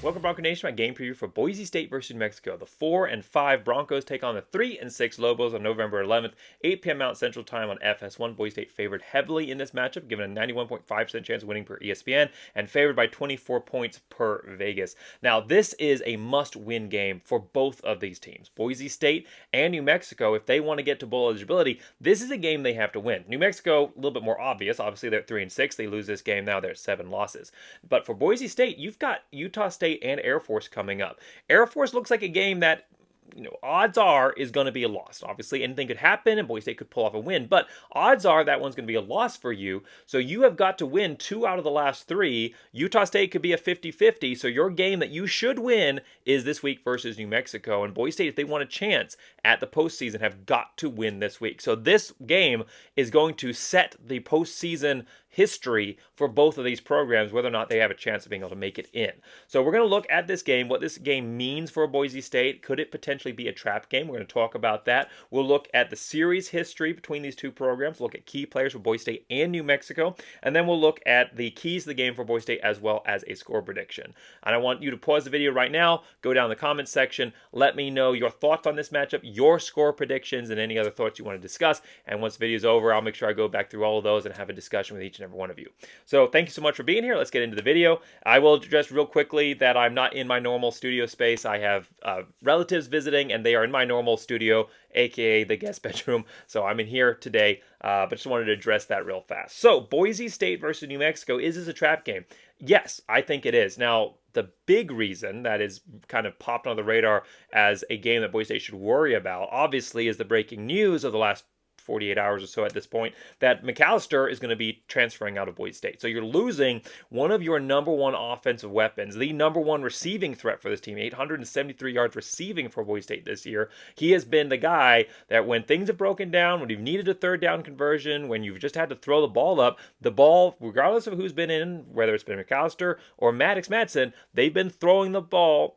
Welcome, Bronco Nation. My game preview for Boise State versus New Mexico. The 4-5 Broncos take on the 3-6 Lobos on November 11th, 8 p.m. Mountain Central Time on FS1. Boise State favored heavily in this matchup, given a 91.5% chance of winning per ESPN, and favored by 24 points per Vegas. Now, this is a must-win game for both of these teams. Boise State and New Mexico, if they want to get to bowl eligibility, this is a game they have to win. New Mexico, a little bit more obvious. Obviously, they're at 3-6. They lose this game now. They're at 7 losses. But for Boise State, you've got Utah State and Air Force coming up. Air Force looks like a game that, odds are is going to be a loss. Obviously, anything could happen and Boise State could pull off a win, but odds are that one's going to be a loss for you. So you have got to win 2 out of the last 3. Utah State could be a 50-50. So your game that you should win is this week versus New Mexico. And Boise State, if they want a chance at the postseason, have got to win this week. So this game is going to set the postseason history for both of these programs, whether or not they have a chance of being able to make it in. So we're going to look at this game, what this game means for Boise State. Could it potentially be a trap game? We're going to talk about that. We'll look at the series history between these two programs, look at key players for Boise State and New Mexico, and then we'll look at the keys to the game for Boise State as well as a score prediction. And I want you to pause the video right now, go down in the comments section, let me know your thoughts on this matchup, your score predictions, and any other thoughts you want to discuss. And once the video's over, I'll make sure I go back through all of those and have a discussion with each and every one of you. So thank you so much for being here. Let's get into the video. I will address real quickly that I'm not in my normal studio space. I have relatives visiting, and they are in my normal studio, aka the guest bedroom. So I'm in here today, but just wanted to address that real fast. So Boise State versus New Mexico, is this a trap game? Yes, I think it is. Now, the big reason that is kind of popped on the radar as a game that Boise State should worry about, obviously, is the breaking news of the last 48 hours or so at this point, that McAllister is going to be transferring out of Boise State. So you're losing one of your number one offensive weapons, the number one receiving threat for this team, 873 yards receiving for Boise State this year. He has been the guy that when things have broken down, when you've needed a third down conversion, when you've just had to throw the ball up, the ball, regardless of who's been in, whether it's been McAllister or Maddox Madsen, they've been throwing the ball.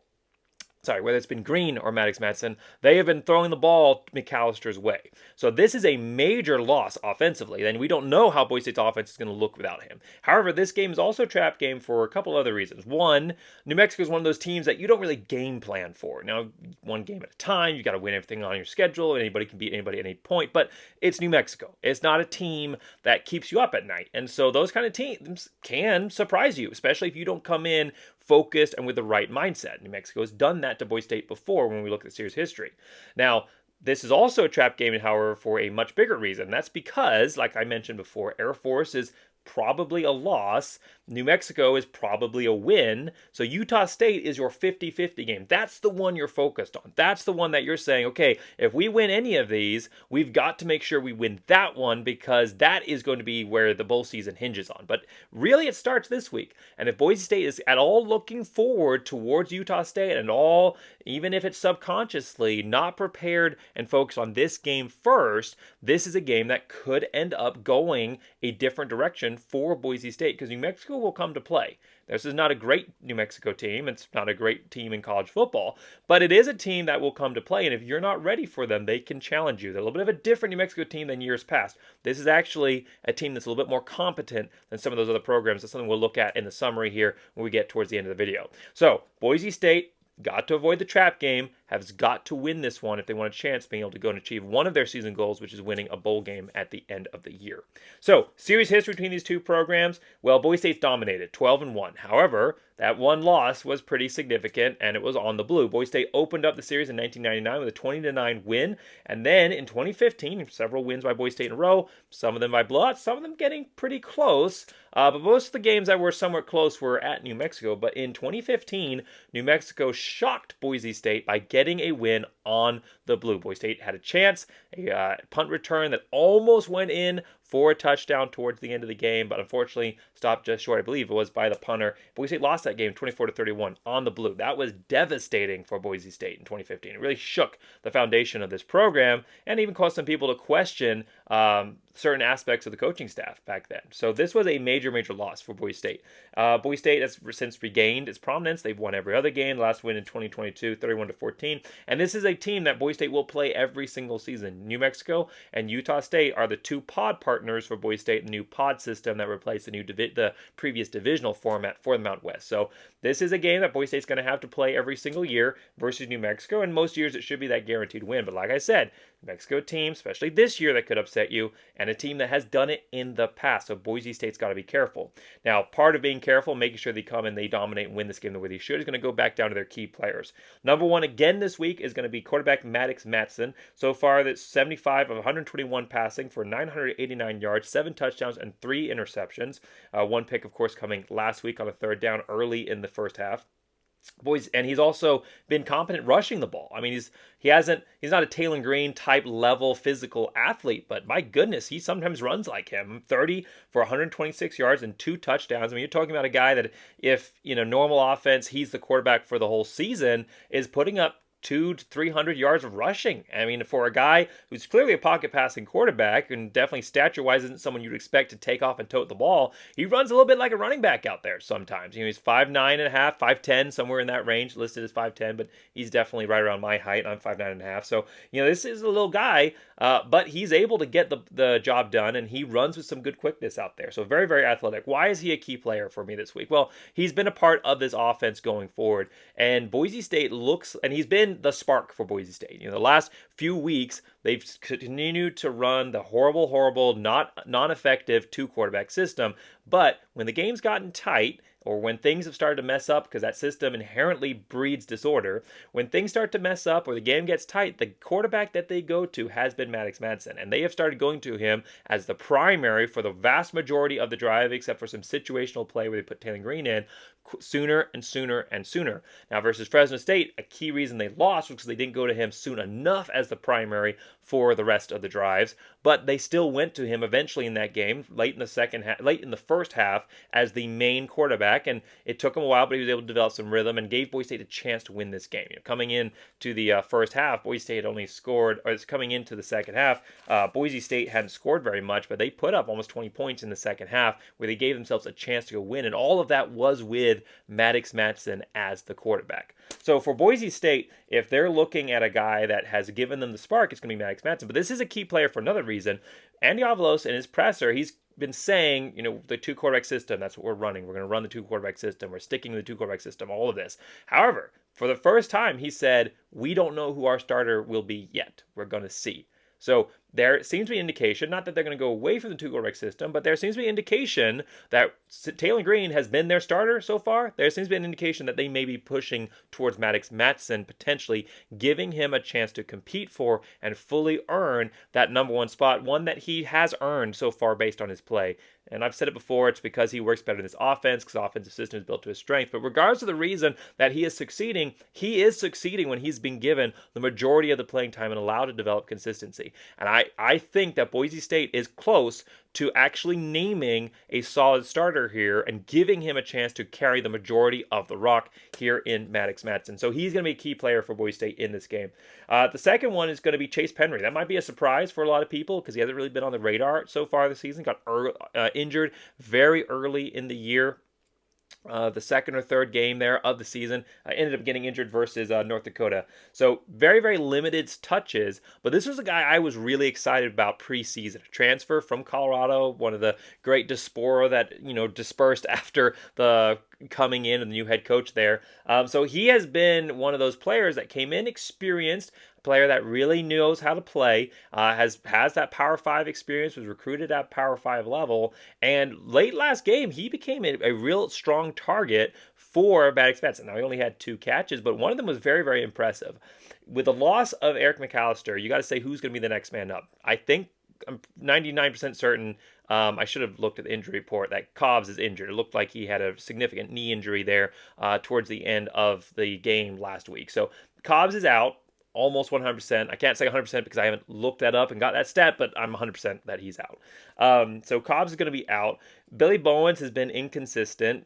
Whether it's been Green or Maddox Madsen, they have been throwing the ball McAllister's way. So this is a major loss offensively, and we don't know how Boise State's offense is going to look without him. However, this game is also a trap game for a couple other reasons. One, New Mexico is one of those teams that you don't really game plan for. Now, one game at a time, you got to win everything on your schedule. Anybody can beat anybody at any point, but it's New Mexico. It's not a team that keeps you up at night, and so those kind of teams can surprise you, especially if you don't come in focused and with the right mindset. New Mexico has done that to Boise State before when we look at the series history. Now, this is also a trap game, however, for a much bigger reason. That's because, like I mentioned before, Air Force is probably a loss. New Mexico is probably a win. So Utah State is your 50-50 game. That's the one you're focused on. That's the one that you're saying, okay, if we win any of these, we've got to make sure we win that one, because that is going to be where the bowl season hinges on. But really, it starts this week. And if Boise State is at all looking forward towards Utah State and all, even if it's subconsciously, not prepared and focused on this game first, this is a game that could end up going a different direction for Boise State, because New Mexico will come to play. This is not a great New Mexico team. It's not a great team in college football, but it is a team that will come to play, and if you're not ready for them, they can challenge you. They're a little bit of a different New Mexico team than years past. This is actually a team that's a little bit more competent than some of those other programs. That's something we'll look at in the summary here when we get towards the end of the video. So, Boise State got to avoid the trap game, has got to win this one if they want a chance of being able to go and achieve one of their season goals, which is winning a bowl game at the end of the year. So, series history between these two programs, well, Boise State's dominated, 12-1. However, that one loss was pretty significant, and it was on the blue. Boise State opened up the series in 1999 with a 20-9 win, and then in 2015, several wins by Boise State in a row, some of them by blowouts, some of them getting pretty close, but most of the games that were somewhat close were at New Mexico. But in 2015, New Mexico shocked Boise State by getting a win on the blue. Boise State had a chance, a punt return that almost went in for a touchdown towards the end of the game, but unfortunately stopped just short. I believe it was by the punter. Boise State lost that game 24-31 on the blue. That was devastating for Boise State in 2015. It really shook the foundation of this program and even caused some people to question certain aspects of the coaching staff back then. So this was a major, major loss for Boise State. Boise State has since regained its prominence. They've won every other game. The last win in 2022, 31-14. And this is a team that Boise State will play every single season. New Mexico and Utah State are the two pod partners for Boise State, the new pod system that replaced the previous divisional format for the Mountain West. So this is a game that Boise State's going to have to play every single year versus New Mexico, and most years it should be that guaranteed win. But like I said, Mexico team, especially this year, that could upset you, and a team that has done it in the past. So Boise State's got to be careful. Now, part of being careful, making sure they come and they dominate and win this game the way they should, is going to go back down to their key players. Number one again this week is going to be quarterback Maddox Matson. So far, that's 75 of 121 passing for 989 yards, 7 touchdowns, and 3 interceptions. One pick, of course, coming last week on a third down early in the first half. And he's also been competent rushing the ball. I mean, he's not a Taylor Green type level physical athlete, but my goodness, he sometimes runs like him. 30 for 126 yards and 2 touchdowns. I mean, you're talking about a guy that, if normal offense, he's the quarterback for the whole season, is putting up 200 to 300 yards of rushing. I mean, for a guy who's clearly a pocket passing quarterback and definitely stature-wise isn't someone you'd expect to take off and tote the ball, he runs a little bit like a running back out there sometimes. He's 5'9 and a half, 5'10, somewhere in that range, listed as 5'10, but he's definitely right around my height. I'm 5'9 and a half. So, this is a little guy, but he's able to get the job done, and he runs with some good quickness out there. So very, very athletic. Why is he a key player for me this week? Well, he's been a part of this offense going forward, and Boise State and he's been the spark for Boise State. The last few weeks, they've continued to run the horrible, non-effective 2-quarterback system. But when the game's gotten tight, or when things have started to mess up, because that system inherently breeds disorder, when things start to mess up or the game gets tight, the quarterback that they go to has been Maddox Madsen. And they have started going to him as the primary for the vast majority of the drive, except for some situational play where they put Taylor Green in, sooner and sooner and sooner. Now, versus Fresno State, a key reason they lost was because they didn't go to him soon enough as the primary for the rest of the drives, but they still went to him eventually in that game, late in the first half, as the main quarterback, and it took him a while, but he was able to develop some rhythm and gave Boise State a chance to win this game. Coming into the first half, Boise State had only scored, or it's coming into the second half, Boise State hadn't scored very much, but they put up almost 20 points in the second half, where they gave themselves a chance to go win, and all of that was with Maddox Madsen as the quarterback. So for Boise State, if they're looking at a guy that has given them the spark, it's going to be Maddox Madsen. But this is a key player for another reason. Andy Avalos, in his presser, he's been saying, the 2-quarterback system, that's what we're running. We're going to run the 2-quarterback system. We're sticking to the 2-quarterback system, all of this. However, for the first time, he said, we don't know who our starter will be yet. We're going to see. So there seems to be indication, not that they're going to go away from the 2-quarterback system, but there seems to be indication that Taylor Green has been their starter so far. There seems to be an indication that they may be pushing towards Maddox Madsen, potentially giving him a chance to compete for and fully earn that number 1 spot, one that he has earned so far based on his play. And I've said it before, it's because he works better in this offense, because the offensive system is built to his strength. But regardless of the reason that he is succeeding when he's been given the majority of the playing time and allowed to develop consistency. And I think that Boise State is close to actually naming a solid starter here and giving him a chance to carry the majority of the rock here in Maddox Madsen. So he's going to be a key player for Boise State in this game. The second one is going to be Chase Penry. That might be a surprise for a lot of people because he hasn't really been on the radar so far this season. Got injured very early in the year. The second or third game there of the season, ended up getting injured versus North Dakota. So very, very limited touches, but this was a guy I was really excited about preseason. A transfer from Colorado, one of the great diaspora that, dispersed after the coming in and the new head coach there. So he has been one of those players that came in experienced, player that really knows how to play, has that Power 5 experience, was recruited at Power 5 level, and late last game, he became a real strong target for Maddox Madsen. Now, he only had 2 catches, but one of them was very, very impressive. With the loss of Eric McAllister, you got to say who's going to be the next man up. I think I'm 99% certain, I should have looked at the injury report, that Cobbs is injured. It looked like he had a significant knee injury there towards the end of the game last week. So Cobbs is out. Almost 100%. I can't say 100% because I haven't looked that up and got that stat, but I'm 100% that he's out. So Cobbs is going to be out. Billy Bowens has been inconsistent.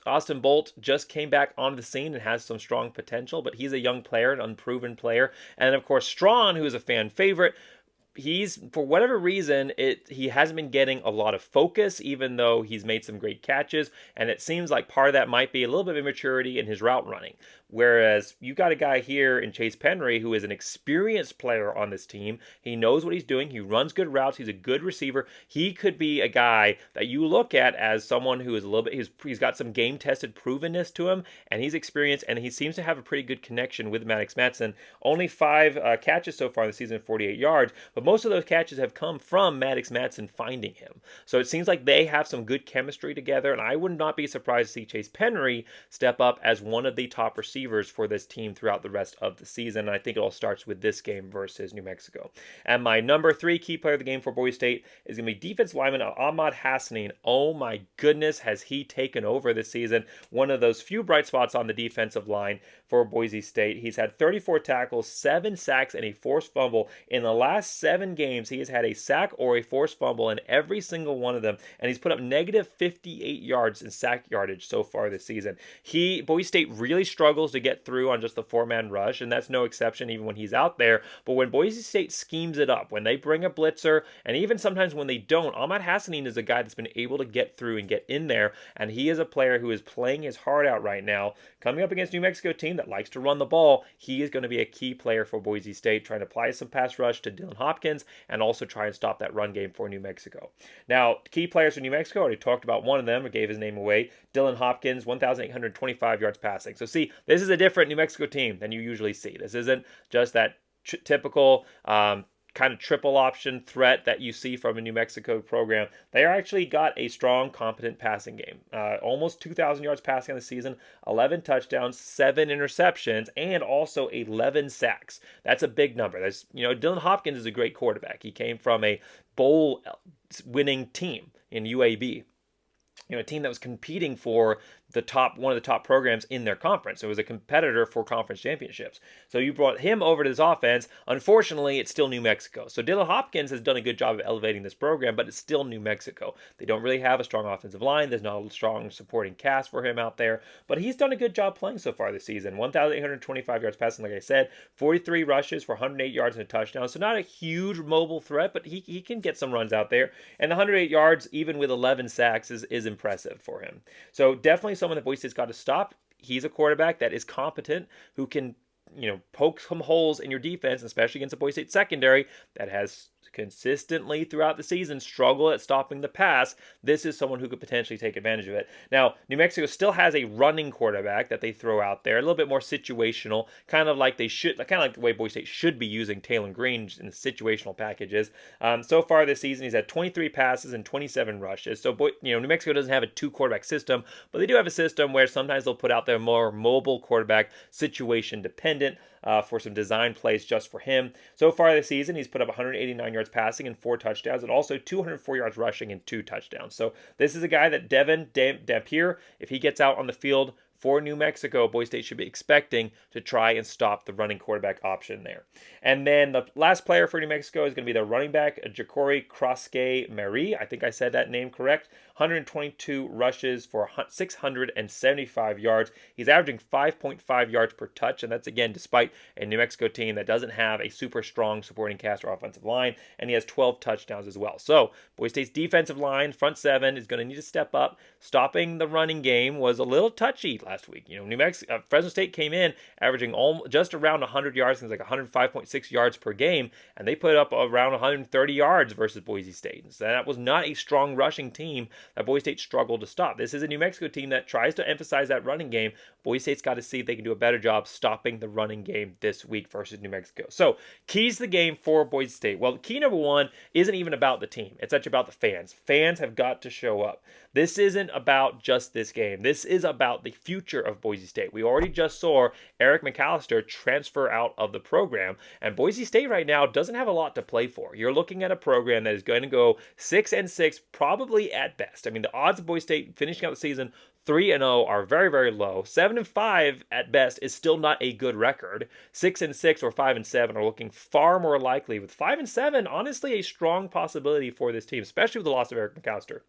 Austin Bolt just came back onto the scene and has some strong potential, but he's a young player, an unproven player. And of course, Strawn, who is a fan favorite, he's, for whatever reason, he hasn't been getting a lot of focus, even though he's made some great catches. And it seems like part of that might be a little bit of immaturity in his route running. Whereas you got a guy here in Chase Penry who is an experienced player on this team. He knows what he's doing. He runs good routes. He's a good receiver. He could be a guy that you look at as someone who is a little bit, he's got some game tested provenness to him, and he's experienced, and he seems to have a pretty good connection with Maddox Matson. Only 5 catches so far in the season, 48 yards, but most of those catches have come from Maddox Matson finding him. So it seems like they have some good chemistry together, and I would not be surprised to see Chase Penry step up as one of the top receivers for this team throughout the rest of the season. And I think it all starts with this game versus New Mexico. And my number 3 key player of the game for Boise State is going to be defensive lineman Ahmad Hassanin. Oh my goodness, has he taken over this season? One of those few bright spots on the defensive line for Boise State. He's had 34 tackles, 7 sacks, and a forced fumble. In the last 7 games, he has had a sack or a forced fumble in every single one of them, and he's put up negative 58 yards in sack yardage so far this season. Boise State really struggles to get through on just the 4-man rush, and that's no exception even when he's out there. But when Boise State schemes it up, when they bring a blitzer, and even sometimes when they don't, Ahmad Hassanin is a guy that's been able to get through and get in there, and he is a player who is playing his heart out right now. Coming up against New Mexico team that likes to run the ball, he is going to be a key player for Boise State, trying to apply some pass rush to Dylan Hopkins and also try and stop that run game for New Mexico. Now, key players for New Mexico, I already talked about one of them, or gave his name away. Dylan Hopkins, 1,825 yards passing. So see, this is a different New Mexico team than you usually see. This isn't just that typical kind of triple option threat that you see from a New Mexico program. They actually got a strong, competent passing game. Almost 2,000 yards passing on the season, 11 touchdowns, 7 interceptions, and also 11 sacks. That's a big number. Dylan Hopkins is a great quarterback. He came from a bowl winning team in UAB. A team that was competing for one of the top programs in their conference. So it was a competitor for conference championships. So you brought him over to this offense. Unfortunately, it's still New Mexico. So Dylan Hopkins has done a good job of elevating this program, but it's still New Mexico. They don't really have a strong offensive line. There's not a strong supporting cast for him out there, but he's done a good job playing so far this season. 1,825 yards passing, like I said, 43 rushes for 108 yards and a touchdown. So not a huge mobile threat, but he can get some runs out there. And the 108 yards, even with 11 sacks, is impressive for him. So definitely someone that Boise State's got to stop. He's a quarterback that is competent, who can, poke some holes in your defense, especially against a Boise State secondary that has consistently throughout the season struggle at stopping the pass. This is someone who could potentially take advantage of it. Now, New Mexico still has a running quarterback that they throw out there, a little bit more situational, kind of like the way Boise State should be using Taylor Green in the situational packages. So far this season, he's had 23 passes and 27 rushes. So, New Mexico doesn't have a 2-quarterback system, but they do have a system where sometimes they'll put out their more mobile quarterback, situation dependent, for some design plays just for him. So far this season, he's put up 189 yards passing and 4 touchdowns, and also 204 yards rushing and 2 touchdowns. So this is a guy that Devin Dampier, if he gets out on the field for New Mexico, Boise State should be expecting to try and stop the running quarterback option there. And then the last player for New Mexico is going to be the running back, Ja'Cory Crosquet-Marie. I think I said that name correct. 122 rushes for 675 yards. He's averaging 5.5 yards per touch, and that's, again, despite a New Mexico team that doesn't have a super strong supporting cast or offensive line, and he has 12 touchdowns as well. So Boise State's defensive line, front 7, is going to need to step up. Stopping the running game was a little touchy last week. Fresno State came in averaging just around 100 yards, things like 105.6 yards per game, and they put up around 130 yards versus Boise State. So that was not a strong rushing team that Boise State struggled to stop. This is a New Mexico team that tries to emphasize that running game. Boise State's got to see if they can do a better job stopping the running game this week versus New Mexico. So, keys to the game for Boise State. Well, key number 1 isn't even about the team. It's actually about the fans. Fans have got to show up. This isn't about just this game. This is about the future of Boise State. We already just saw Eric McAllister transfer out of the program, and Boise State right now doesn't have a lot to play for. You're looking at a program that is going to go 6-6, probably at best. I mean, the odds of Boise State finishing out the season 3-0 are very, very low. 7-5 at best is still not a good record. 6-6 or 5-7 are looking far more likely. With 5-7, honestly, a strong possibility for this team, especially with the loss of Eric McAllister.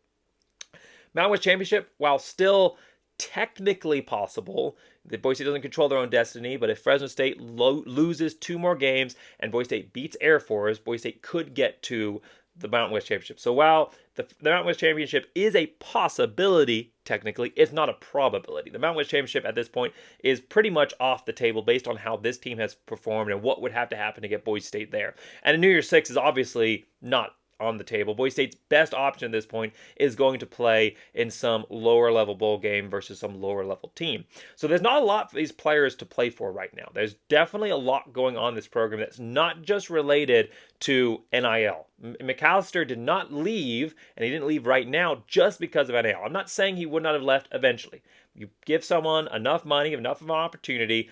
Mountain West Championship, while still technically possible. The Boise State doesn't control their own destiny, but if Fresno State loses 2 more games and Boise State beats Air Force, Boise State could get to the Mountain West Championship. So while the Mountain West Championship is a possibility, technically, it's not a probability. The Mountain West Championship at this point is pretty much off the table based on how this team has performed and what would have to happen to get Boise State there. And a New Year's Six is obviously not on the table. Boise State's best option at this point is going to play in some lower level bowl game versus some lower level team. So there's not a lot for these players to play for right now. There's definitely a lot going on in this program that's not just related to NIL. McAllister did not leave, and he didn't leave right now just because of NIL. I'm not saying he would not have left eventually. You give someone enough money, enough of an opportunity,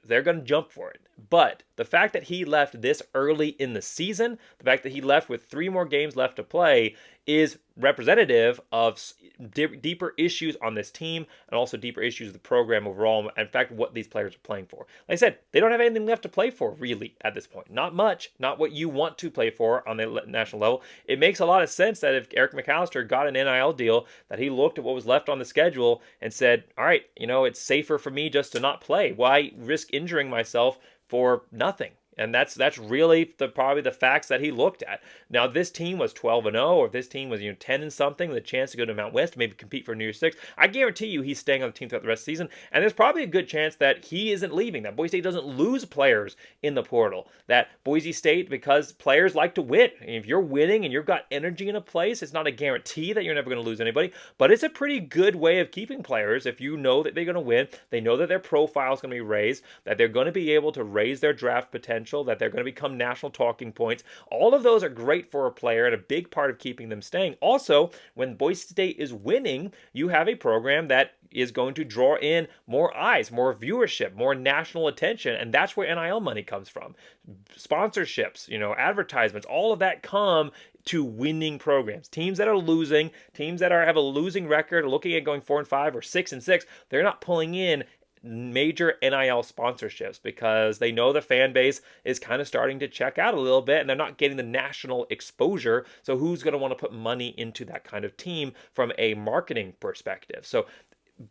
they're going to jump for it. But the fact that he left this early in the season, the fact that he left with 3 more games left to play, is representative of deeper issues on this team and also deeper issues of the program overall. In fact, what these players are playing for. Like I said, they don't have anything left to play for really at this point. Not much. Not what you want to play for on the national level. It makes a lot of sense that if Eric McAllister got an NIL deal, that he looked at what was left on the schedule and said, all right, it's safer for me just to not play. Why risk injuring myself for nothing? And that's really probably the facts that he looked at. Now, this team was 12-0, or if this team was 10 and something, with a chance to go to Mount West, maybe compete for New Year's Six. I guarantee you he's staying on the team throughout the rest of the season. And there's probably a good chance that he isn't leaving, that Boise State doesn't lose players in the portal. That Boise State, because players like to win. If you're winning and you've got energy in a place, it's not a guarantee that you're never going to lose anybody, but it's a pretty good way of keeping players if you know that they're going to win. They know that their profile is going to be raised, that they're going to be able to raise their draft potential, that they're going to become national talking points. All of those are great for a player and a big part of keeping them staying. Also, when Boise State is winning, you have a program that is going to draw in more eyes, more viewership, more national attention, and that's where NIL money comes from. Sponsorships, advertisements, all of that come to winning programs. Teams that are losing, teams that have a losing record, looking at going 4-5 or 6-6, they're not pulling in major NIL sponsorships because they know the fan base is kind of starting to check out a little bit and they're not getting the national exposure. So who's going to want to put money into that kind of team from a marketing perspective? So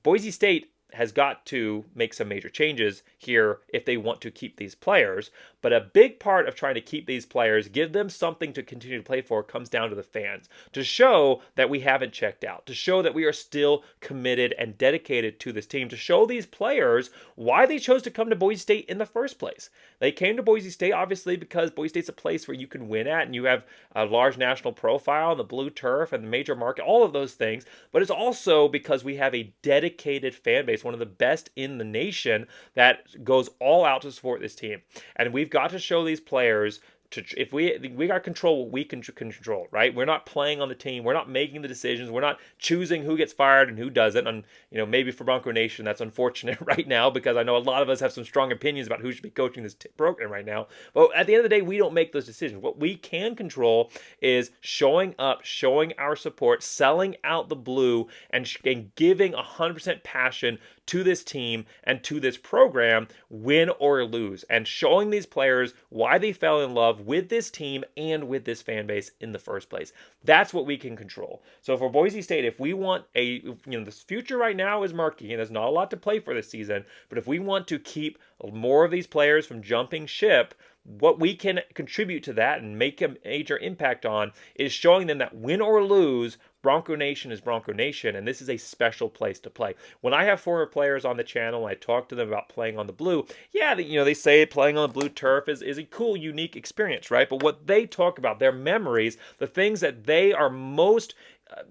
Boise State has got to make some major changes here if they want to keep these players. But a big part of trying to keep these players, give them something to continue to play for, comes down to the fans. To show that we haven't checked out. To show that we are still committed and dedicated to this team. To show these players why they chose to come to Boise State in the first place. They came to Boise State, obviously, because Boise State's a place where you can win at and you have a large national profile and the blue turf and the major market, all of those things. But it's also because we have a dedicated fan base, one of the best in the nation, that goes all out to support this team. And we've got to show these players if we got to control what we can control, right? We're not playing on the team. We're not making the decisions. We're not choosing who gets fired and who doesn't. And maybe for Bronco Nation, that's unfortunate right now because I know a lot of us have some strong opinions about who should be coaching this program right now. But at the end of the day, we don't make those decisions. What we can control is showing up, showing our support, selling out the blue, and giving 100% passion to this team and to this program, win or lose, and showing these players why they fell in love with this team and with this fan base in the first place. That's what we can control. So for Boise State, if we want this future right now is murky and there's not a lot to play for this season, but if we want to keep more of these players from jumping ship, what we can contribute to that and make a major impact on is showing them that win or lose, Bronco Nation is Bronco Nation, and this is a special place to play. When I have former players on the channel, I talk to them about playing on the blue. Yeah, they say playing on the blue turf is a cool, unique experience, right? But what they talk about, their memories, the things that they are most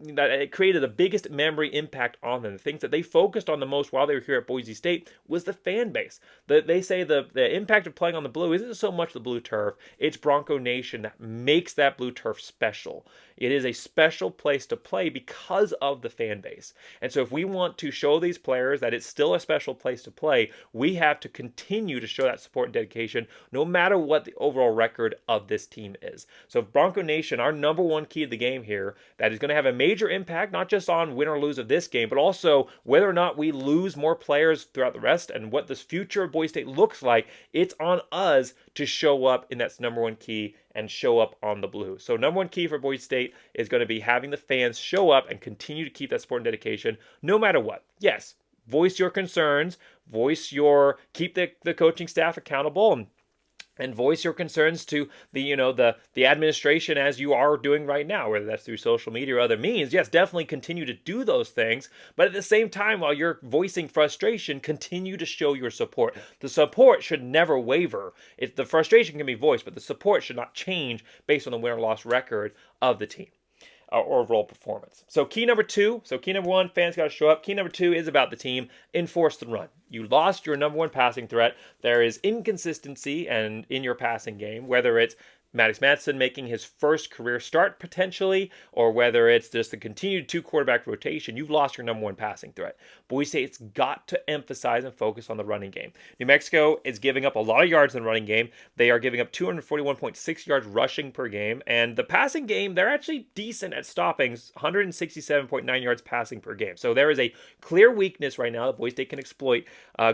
that it created the biggest memory impact on them. The things that they focused on the most while they were here at Boise State was the fan base. They say the impact of playing on the blue isn't so much the blue turf, it's Bronco Nation that makes that blue turf special. It is a special place to play because of the fan base. And so if we want to show these players that it's still a special place to play, we have to continue to show that support and dedication no matter what the overall record of this team is. So Bronco Nation, our number one key to the game here, that is going to have a major impact, not just on win or lose of this game, but also whether or not we lose more players throughout the rest and what this future of Boise State looks like. It's on us to show up in that number one key and show up on the blue. So number one key for Boise State is going to be having the fans show up and continue to keep that support and dedication no matter what. Yes, voice your concerns, keep the coaching staff accountable, and voice your concerns to the administration as you are doing right now, whether that's through social media or other means. Yes, definitely continue to do those things, but at the same time, while you're voicing frustration, continue to show your support. The support should never waver. The frustration can be voiced, but the support should not change based on the win or loss record of the team or overall performance. So key number one, fans got to show up. Key number two is about the team. Enforce the run. You lost your number one passing threat. There is inconsistency in your passing game, whether it's Maddox Madsen making his first career start potentially, or whether it's just the continued two quarterback rotation. You've lost your number one passing threat. Boise State's got to emphasize and focus on the running game. New Mexico is giving up a lot of yards in the running game. They are giving up 241.6 yards rushing per game, and the passing game, they're actually decent at stopping, 167.9 yards passing per game. So there is a clear weakness right now that Boise State can exploit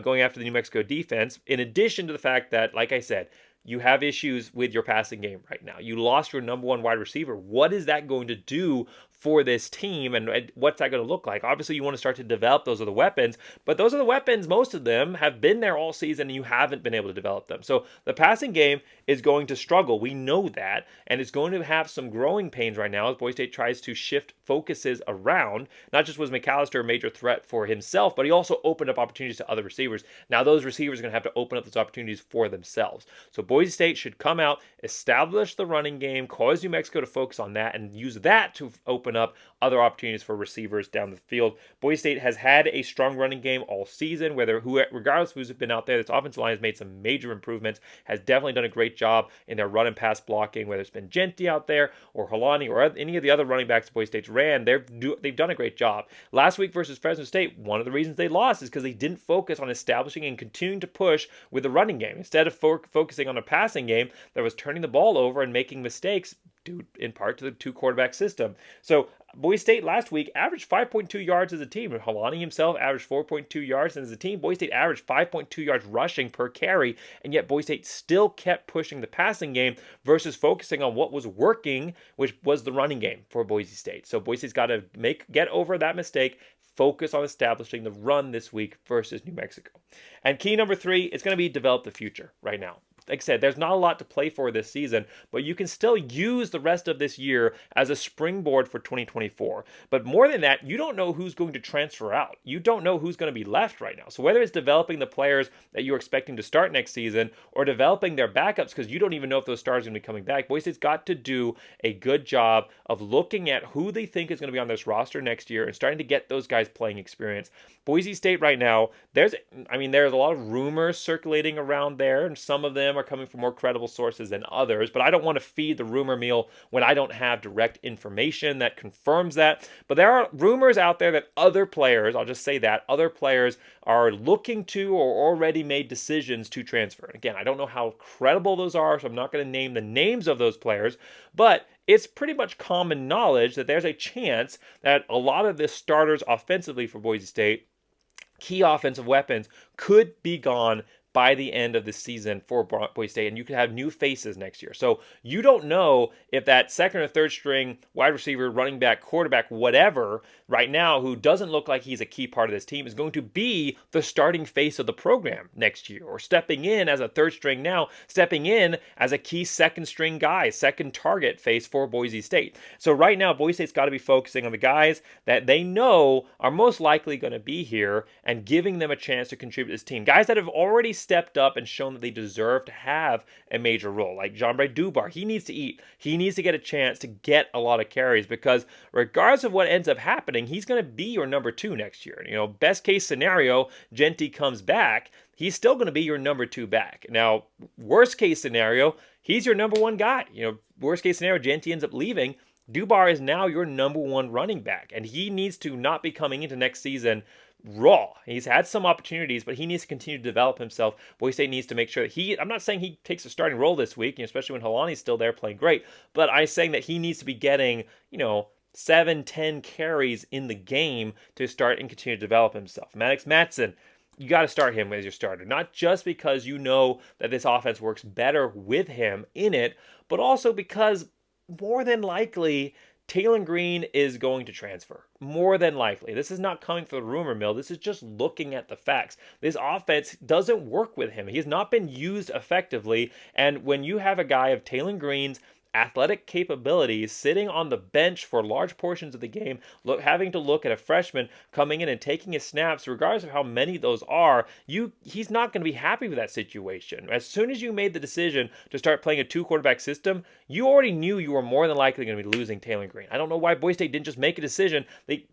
going after the New Mexico defense, in addition to the fact that, like I said, you have issues with your passing game right now. You lost your number one wide receiver. What is that going to do for this team, and what's that going to look like? Obviously, you want to start to develop those other weapons, but those are the weapons, most of them have been there all season, and you haven't been able to develop them. So the passing game is going to struggle. We know that, and it's going to have some growing pains right now as Boise State tries to shift focuses around. Not just was McAllister a major threat for himself, but he also opened up opportunities to other receivers. Now those receivers are going to have to open up those opportunities for themselves. So Boise State should come out, establish the running game, cause New Mexico to focus on that, and use that to open up other opportunities for receivers down the field. Boise State has had a strong running game all season, regardless of who's been out there. This offensive line has made some major improvements, has definitely done a great job in their run and pass blocking, whether it's been Genty out there or Halani or any of the other running backs Boise State's ran. They've done a great job. Last week versus Fresno State, one of the reasons they lost is because they didn't focus on establishing and continuing to push with the running game. Instead of focusing on a passing game that was turning the ball over and making mistakes, due in part to the two quarterback system. So Boise State last week averaged 5.2 yards as a team. Halani himself averaged 4.2 yards, and as a team, Boise State averaged 5.2 yards rushing per carry, and yet Boise State still kept pushing the passing game versus focusing on what was working, which was the running game for Boise State. So Boise State's got to get over that mistake, focus on establishing the run this week versus New Mexico. And key number three is going to be develop the future right now. Like I said, there's not a lot to play for this season, but you can still use the rest of this year as a springboard for 2024. But more than that, you don't know who's going to transfer out. You don't know who's going to be left right now. So whether it's developing the players that you're expecting to start next season or developing their backups because you don't even know if those stars are going to be coming back, Boise State's got to do a good job of looking at who they think is going to be on this roster next year and starting to get those guys playing experience. Boise State right now, there's a lot of rumors circulating around there, and some of them are coming from more credible sources than others, but I don't want to feed the rumor meal when I don't have direct information that confirms that. But there are rumors out there that other players, I'll just say that, other players are looking to or already made decisions to transfer. And again, I don't know how credible those are, so I'm not going to name the names of those players, but it's pretty much common knowledge that there's a chance that a lot of the starters offensively for Boise State, key offensive weapons, could be gone by the end of the season for Boise State, and you could have new faces next year. So you don't know if that second or third string wide receiver, running back, quarterback, whatever, right now, who doesn't look like he's a key part of this team, is going to be the starting face of the program next year, or stepping in as a third string now, stepping in as a key second string guy, second target face for Boise State. So right now, Boise State's got to be focusing on the guys that they know are most likely going to be here and giving them a chance to contribute to this team. Guys that have already stepped up and shown that they deserve to have a major role, like Jean-Bray Dubar. He needs to eat. He needs to get a chance to get a lot of carries, because regardless of what ends up happening, he's going to be your number two next year. Best case scenario, Genty comes back, he's still going to be your number two back. Now, worst case scenario, he's your number one guy. Worst case scenario, Genty ends up leaving. Dubar is now your number one running back, and he needs to not be coming into next season raw. He's had some opportunities, but he needs to continue to develop himself. Boise State needs to make sure that I'm not saying he takes a starting role this week, especially when Halani's still there playing great, but I'm saying that he needs to be getting, 7, 10 carries in the game to start and continue to develop himself. Maddox Matson, you got to start him as your starter, not just because you know that this offense works better with him in it, but also because more than likely Taylor Green is going to transfer. More than likely. This is not coming from the rumor mill. This is just looking at the facts. This offense doesn't work with him. He has not been used effectively. And when you have a guy of Taylor Green's athletic capabilities sitting on the bench for large portions of the game, having to look at a freshman coming in and taking his snaps, regardless of how many those are, he's not going to be happy with that situation. As soon as you made the decision to start playing a 2-quarterback system, you already knew you were more than likely going to be losing Taylor Green. I don't know why Boise State didn't just make a decision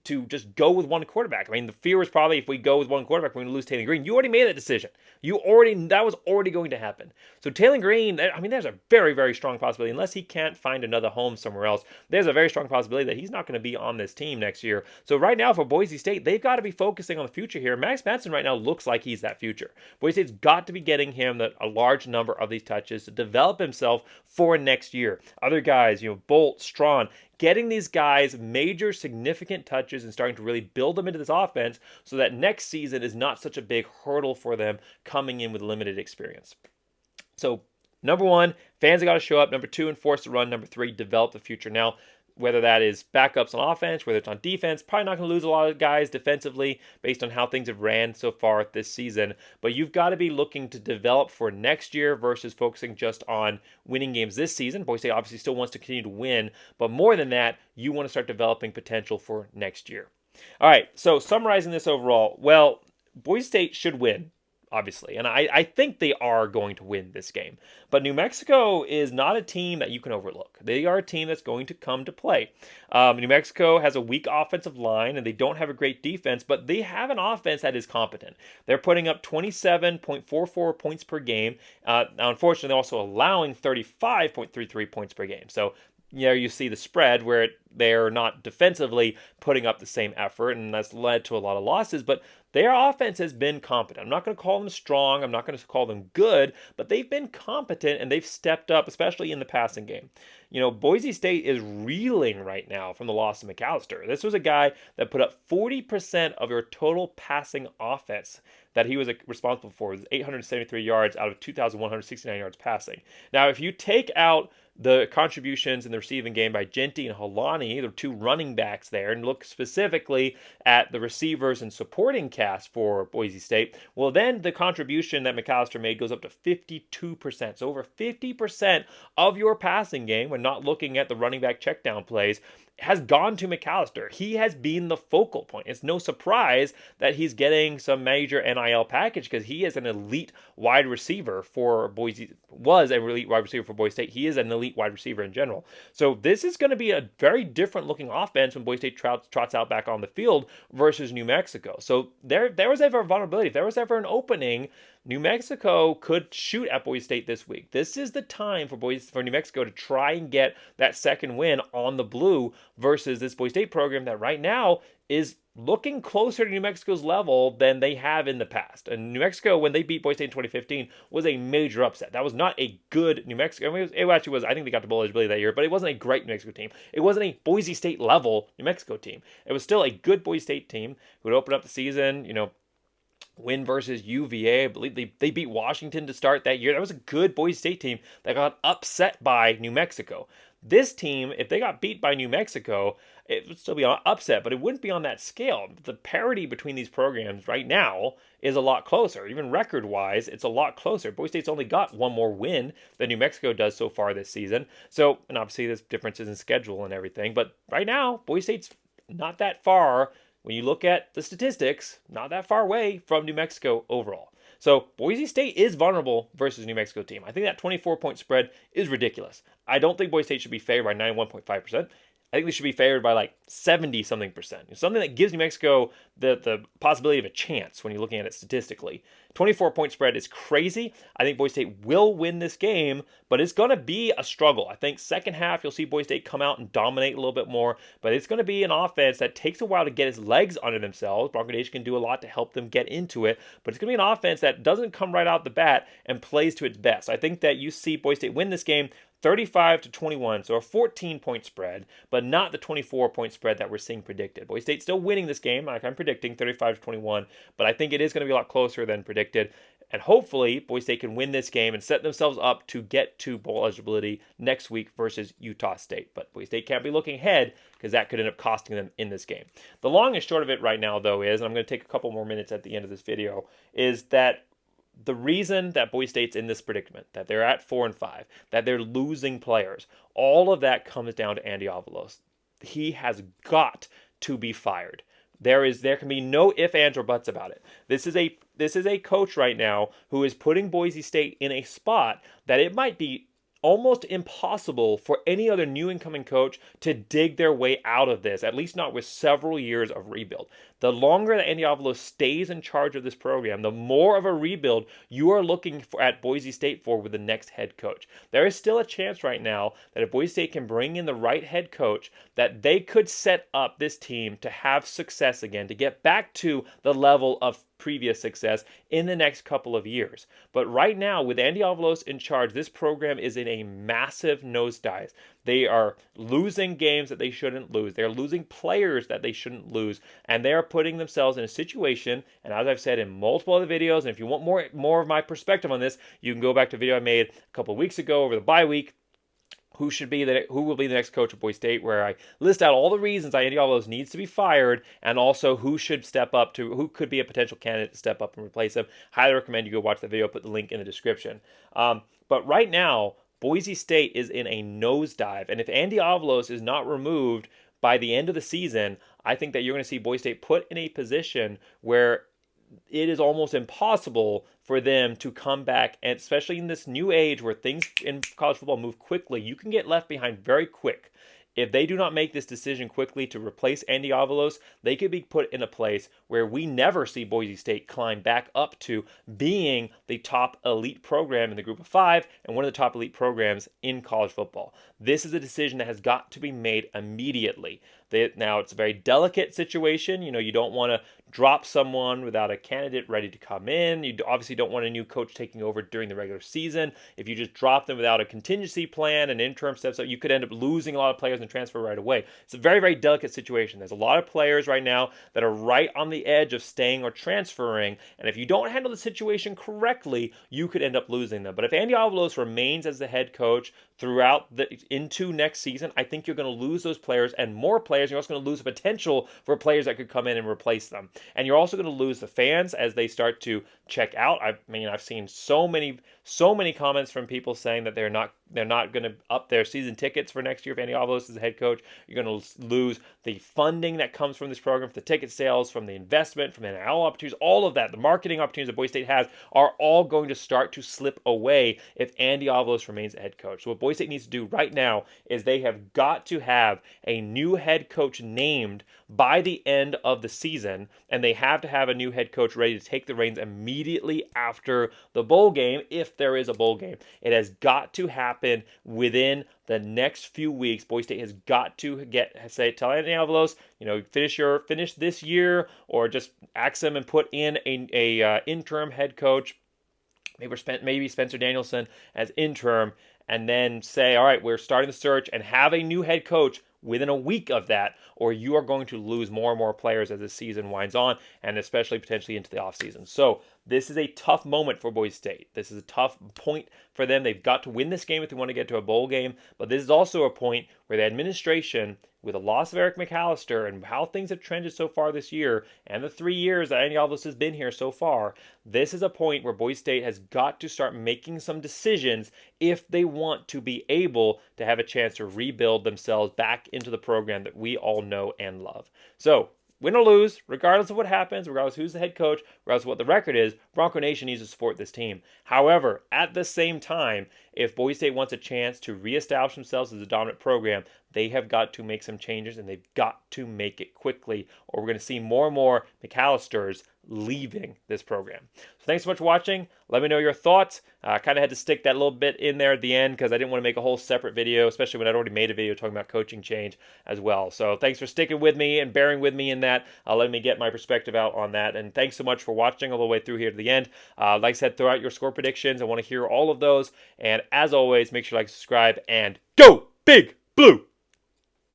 to just go with one quarterback. I mean, the fear was probably if we go with one quarterback, we're going to lose Taylor Green. You already made that decision. That was already going to happen. So Taylor Green, I mean, there's a very, very strong possibility, unless he can't find another home somewhere else, there's a very strong possibility that he's not going to be on this team next year. So right now for Boise State, they've got to be focusing on the future here. Max Matson right now looks like he's that future. Boise State's got to be getting him a large number of these touches to develop himself for next year. Other guys, Bolt, Strawn, getting these guys major significant touches and starting to really build them into this offense so that next season is not such a big hurdle for them coming in with limited experience. So number 1, fans have got to show up. Number 2, enforce the run. Number 3, develop the future. Now, whether that is backups on offense, whether it's on defense, probably not going to lose a lot of guys defensively based on how things have ran so far this season. But you've got to be looking to develop for next year versus focusing just on winning games this season. Boise State obviously still wants to continue to win, but more than that, you want to start developing potential for next year. All right, so summarizing this overall, well, Boise State should win, obviously. And I think they are going to win this game. But New Mexico is not a team that you can overlook. They are a team that's going to come to play. New Mexico has a weak offensive line, and they don't have a great defense, but they have an offense that is competent. They're putting up 27.44 points per game. Now, unfortunately, they're also allowing 35.33 points per game. So you see the spread where they're not defensively putting up the same effort, and that's led to a lot of losses. But their offense has been competent. I'm not going to call them strong. I'm not going to call them good, but they've been competent, and they've stepped up, especially in the passing game. Boise State is reeling right now from the loss of McAllister. This was a guy that put up 40% of your total passing offense that he was responsible for. It was 873 yards out of 2,169 yards passing. Now, if you take out the contributions in the receiving game by Genty and Holani, the 2 running backs there, and look specifically at the receivers and supporting cast for Boise State, well, then the contribution that McAllister made goes up to 52%. So over 50% of your passing game, when not looking at the running back check down plays, has gone to McAllister. He has been the focal point. It's no surprise that he's getting some major NIL package because he is an elite wide receiver for Boise State. He is an elite wide receiver in general. So this is going to be a very different looking offense when Boise State trots out back on the field versus New Mexico. So there was ever a vulnerability. If there was ever an opening, New Mexico could shoot at Boise State this week. This is the time for New Mexico to try and get that second win on the blue versus this Boise State program that right now is looking closer to New Mexico's level than they have in the past. And New Mexico, when they beat Boise State in 2015, was a major upset. That was not a good New Mexico. I mean, it actually was. I think they got to bowl eligibility that year, but it wasn't a great New Mexico team. It wasn't a Boise State level New Mexico team. It was still a good Boise State team who would open up the season, win versus UVA. I believe they beat Washington to start that year. That was a good Boise State team that got upset by New Mexico. This team, if they got beat by New Mexico, it would still be an upset, but it wouldn't be on that scale. The parity between these programs right now is a lot closer. Even record-wise, it's a lot closer. Boise State's only got one more win than New Mexico does so far this season. So, and obviously there's differences in schedule and everything, but right now, Boise State's not that far. When you look at the statistics, not that far away from New Mexico overall. So Boise State is vulnerable versus New Mexico team. I think that 24-point spread is ridiculous. I don't think Boise State should be favored by 91.5%. I think they should be favored by like 70-something percent. Something that gives New Mexico the possibility of a chance when you're looking at it statistically. 24-point spread is crazy. I think Boise State will win this game, but it's going to be a struggle. I think second half you'll see Boise State come out and dominate a little bit more, but it's going to be an offense that takes a while to get its legs under themselves. Bronco Nation can do a lot to help them get into it, but it's going to be an offense that doesn't come right out the bat and plays to its best. I think that you see Boise State win this game 35-21, so a 14-point spread, but not the 24-point spread that we're seeing predicted. Boise State still winning this game, like I'm predicting 35-21, but I think it is going to be a lot closer than predicted. And hopefully, Boise State can win this game and set themselves up to get to bowl eligibility next week versus Utah State. But Boise State can't be looking ahead because that could end up costing them in this game. The long and short of it right now, though, is, and I'm going to take a couple more minutes at the end of this video, is that the reason that Boise State's in this predicament, that they're at 4-5, that they're losing players, all of that comes down to Andy Avalos. He has got to be fired. There can be no ifs, ands, or buts about it. This is a coach right now who is putting Boise State in a spot that it might be almost impossible for any other new incoming coach to dig their way out of this, at least not with several years of rebuild. The longer that Andy Avalos stays in charge of this program, the more of a rebuild you are looking for at Boise State for with the next head coach. There is still a chance right now that if Boise State can bring in the right head coach, that they could set up this team to have success again, to get back to the level of previous success in the next couple of years. But right now, with Andy Avalos in charge, this program is in a massive nosedive. They are losing games that they shouldn't lose. They're losing players that they shouldn't lose. And they are putting themselves in a situation, and as I've said in multiple other videos, and if you want more of my perspective on this, you can go back to a video I made a couple of weeks ago over the bye week, who will be the next coach of Boise State, where I list out all the reasons Andy Avalos needs to be fired, and also who should step up who could be a potential candidate to step up and replace him. Highly recommend you go watch the video. Put the link in the description. But right now, Boise State is in a nosedive, and if Andy Avalos is not removed by the end of the season, I think that you're going to see Boise State put in a position where it is almost impossible for them to come back, and especially in this new age where things in college football move quickly, you can get left behind very quick. If they do not make this decision quickly to replace Andy Avalos, they could be put in a place where we never see Boise State climb back up to being the top elite program in the group of five and one of the top elite programs in college football. This is a decision that has got to be made immediately. Now, it's a very delicate situation. You don't want to drop someone without a candidate ready to come in. You obviously don't want a new coach taking over during the regular season. If you just drop them without a contingency plan and interim steps, you could end up losing a lot of players and transfer right away. It's a very, very delicate situation. There's a lot of players right now that are right on the edge of staying or transferring, and if you don't handle the situation correctly, you could end up losing them. But if Andy Avalos remains as the head coach into next season, I think you're going to lose those players and more players. You're also going to lose the potential for players that could come in and replace them. And you're also going to lose the fans as they start to check out. I've seen so many comments from people saying that they're not going to up their season tickets for next year if Andy Avalos is the head coach. You're going to lose the funding that comes from this program, from the ticket sales, from the investment, from the NIL opportunities, all of that. The marketing opportunities that Boise State has are all going to start to slip away if Andy Avalos remains the head coach. So what Boise State needs to do right now is they have got to have a new head coach named by the end of the season, and they have to have a new head coach ready to take the reins immediately after the bowl game, if there is a bowl game. It has got to happen within the next few weeks. Boise State has got to tell Andy Avalos, finish this year, or just axe him and put in a interim head coach, maybe Spencer Danielson as interim, and then say, all right, we're starting the search, and have a new head coach within a week of that, or you are going to lose more and more players as the season winds on, and especially potentially into the offseason. So this is a tough moment for Boise State. This is a tough point for them. They've got to win this game if they want to get to a bowl game, but this is also a point where the administration, with the loss of Eric McAllister and how things have trended so far this year, and the 3 years that Andy Avalos has been here so far, this is a point where Boise State has got to start making some decisions if they want to be able to have a chance to rebuild themselves back into the program that we all know and love. So, win or lose, regardless of what happens, regardless of who's the head coach, regardless of what the record is, Bronco Nation needs to support this team. However, at the same time, if Boise State wants a chance to reestablish themselves as a dominant program, they have got to make some changes, and they've got to make it quickly, or we're going to see more and more McAllisters leaving this program. So thanks so much for watching. Let me know your thoughts. I kind of had to stick that little bit in there at the end because I didn't want to make a whole separate video, especially when I'd already made a video talking about coaching change as well. So thanks for sticking with me and bearing with me in that. Letting me get my perspective out on that. And thanks so much for watching all the way through here to the end. Like I said, throw out your score predictions. I want to hear all of those. And And as always, make sure to like, subscribe, and go Big Blue!